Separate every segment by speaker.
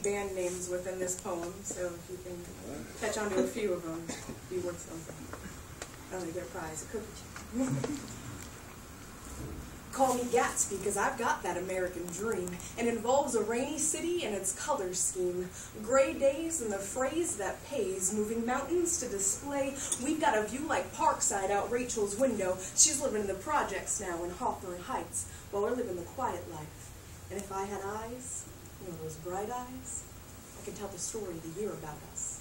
Speaker 1: band names within this poem, so if you can catch on to a few of them, it'd be worth something. I'm going to get a prize, a cookie. Call me Gatsby, because I've got that American dream. It involves a rainy city and its color scheme. Gray days and the phrase that pays. Moving mountains to display. We've got a view like Parkside out Rachel's window. She's living in the projects now in Hawthorne Heights, while we're living the quiet life. And if I had eyes, you know, those bright eyes, I could tell the story of the year about us.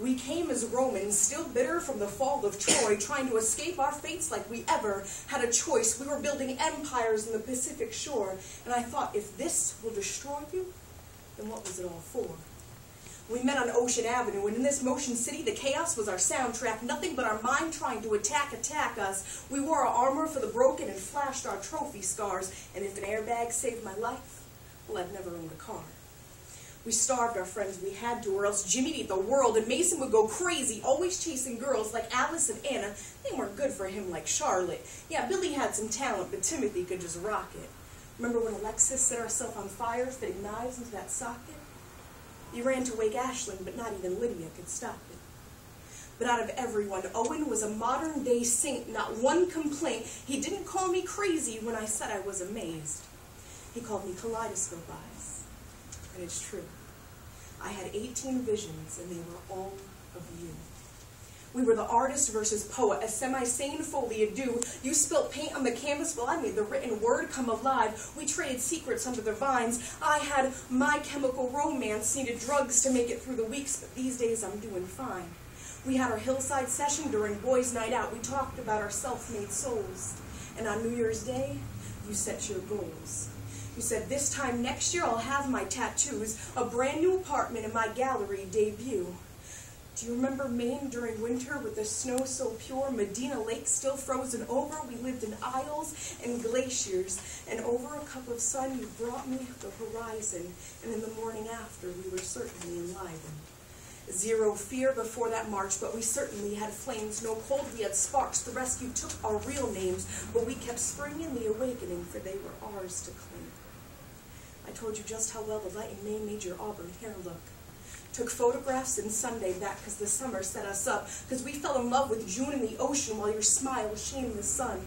Speaker 1: We came as Romans, still bitter from the fall of Troy, trying to escape our fates like we ever had a choice. We were building empires in the Pacific shore, and I thought, if this will destroy you, then what was it all for? We met on Ocean Avenue, and in this Motion City, the chaos was our soundtrack, nothing but our mind trying to attack us. We wore our armor for the broken and flashed our trophy scars, and if an airbag saved my life, well, I've never owned a car. We starved our friends, we had to, or else Jimmy'd eat the world, and Mason would go crazy, always chasing girls like Alice and Anna. They weren't good for him like Charlotte. Yeah, Billy had some talent, but Timothy could just rock it. Remember when Alexis set herself on fire, fitting knives into that socket? He ran to wake Ashlyn, but not even Lydia could stop it. But out of everyone, Owen was a modern-day saint, not one complaint. He didn't call me crazy when I said I was amazed. He called me kaleidoscope eyes, and it's true. I had 18 visions, and they were all of you. We were the artist versus poet, a semi-sane folie à deux. You spilt paint on the canvas while I made the written word come alive. We traded secrets under the vines. I had My Chemical Romance, needed drugs to make it through the weeks, but these days I'm doing fine. We had our hillside session during Boys' Night Out. We talked about our self-made souls. And on New Year's Day, you set your goals. You said, this time next year I'll have my tattoos, a brand new apartment and my gallery debut. Do you remember Maine during winter with the snow so pure, Medina Lake still frozen over? We lived in aisles and glaciers, and over a cup of sun you brought me the horizon, and in the morning after we were certainly enlivened. Zero fear before that march, but we certainly had flames. No cold, we had sparks. The rescue took our real names, but we kept spring in the awakening, for they were ours to claim. I told you just how well the light in May made your auburn hair look. Took photographs in Sunday back because the summer set us up, because we fell in love with June and the ocean while your smile shamed the sun.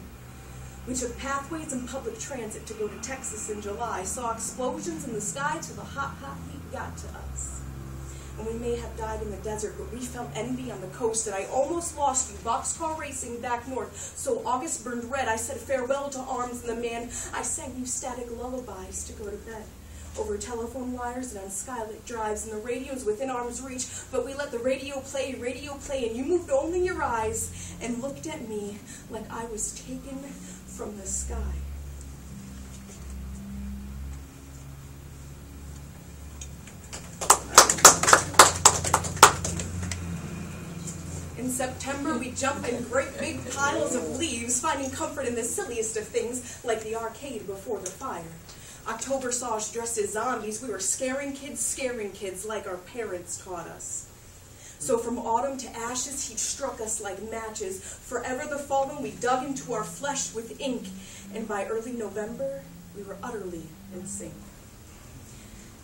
Speaker 1: We took pathways and public transit to go to Texas in July, saw explosions in the sky till the hot, hot heat got to us. And we may have died in the desert, but we felt envy on the coast, and I almost lost you, boxcar racing back north. So August burned red, I said farewell to arms and the man. I sang you static lullabies to go to bed, over telephone wires and on skylit drives, and the radio's within arm's reach, but we let the radio play, and you moved only your eyes and looked at me like I was taken from the sky. In September, we jump in great big piles of leaves, finding comfort in the silliest of things, like the arcade before the fire. October saw us dressed as zombies. We were scaring kids like our parents taught us. So from autumn to ashes, heat struck us like matches. Forever the fallen, we dug into our flesh with ink. And by early November, we were utterly in sync.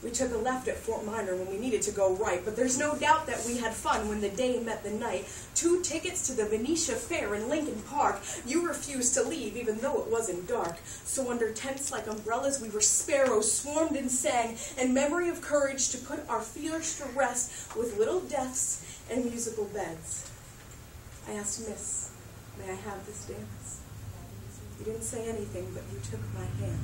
Speaker 1: We took a left at Fort Minor when we needed to go right, but there's no doubt that we had fun when the day met the night. 2 tickets to the Venetia Fair in Lincoln Park. You refused to leave even though it wasn't dark. So under tents like umbrellas we were sparrows, swarmed and sang, in memory of courage to put our fears to rest with little deaths and musical beds. I asked, Miss, may I have this dance? You didn't say anything, but you took my hand.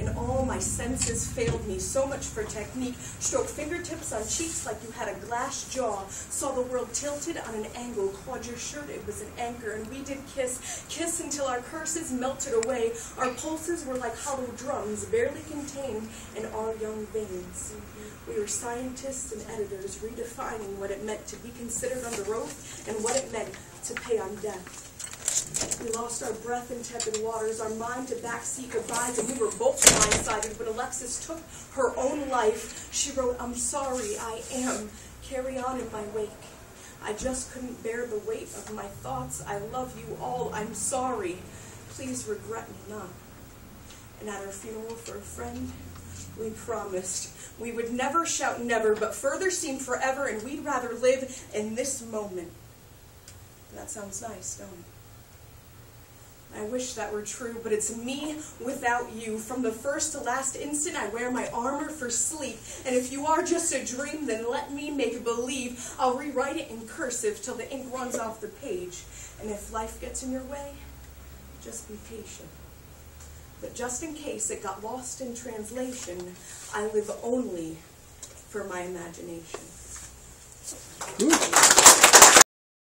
Speaker 1: And all my senses failed me, so much for technique. Stroked fingertips on cheeks like you had a glass jaw. Saw the world tilted on an angle. Clawed your shirt, it was an anchor. And we did kiss until our curses melted away. Our pulses were like hollow drums, barely contained in our young veins. We were scientists and editors, redefining what it meant to be considered under oath and what it meant to pay on death. We lost our breath in tepid waters, our mind to backseat goodbyes, and we were both blindsided when Alexis took her own life. She wrote, I'm sorry, I am. Carry on in my wake. I just couldn't bear the weight of my thoughts. I love you all. I'm sorry. Please regret me not. And at her funeral for a friend, We promised we would never shout never, but further seem forever, and we'd rather live in this moment. That sounds nice, don't it? I wish that were true, but it's me without you. From the first to last instant, I wear my armor for sleep. And if you are just a dream, then let me make believe. I'll rewrite it in cursive till the ink runs off the page. And if life gets in your way, just be patient. But just in case it got lost in translation, I live only for my imagination.
Speaker 2: Ooh.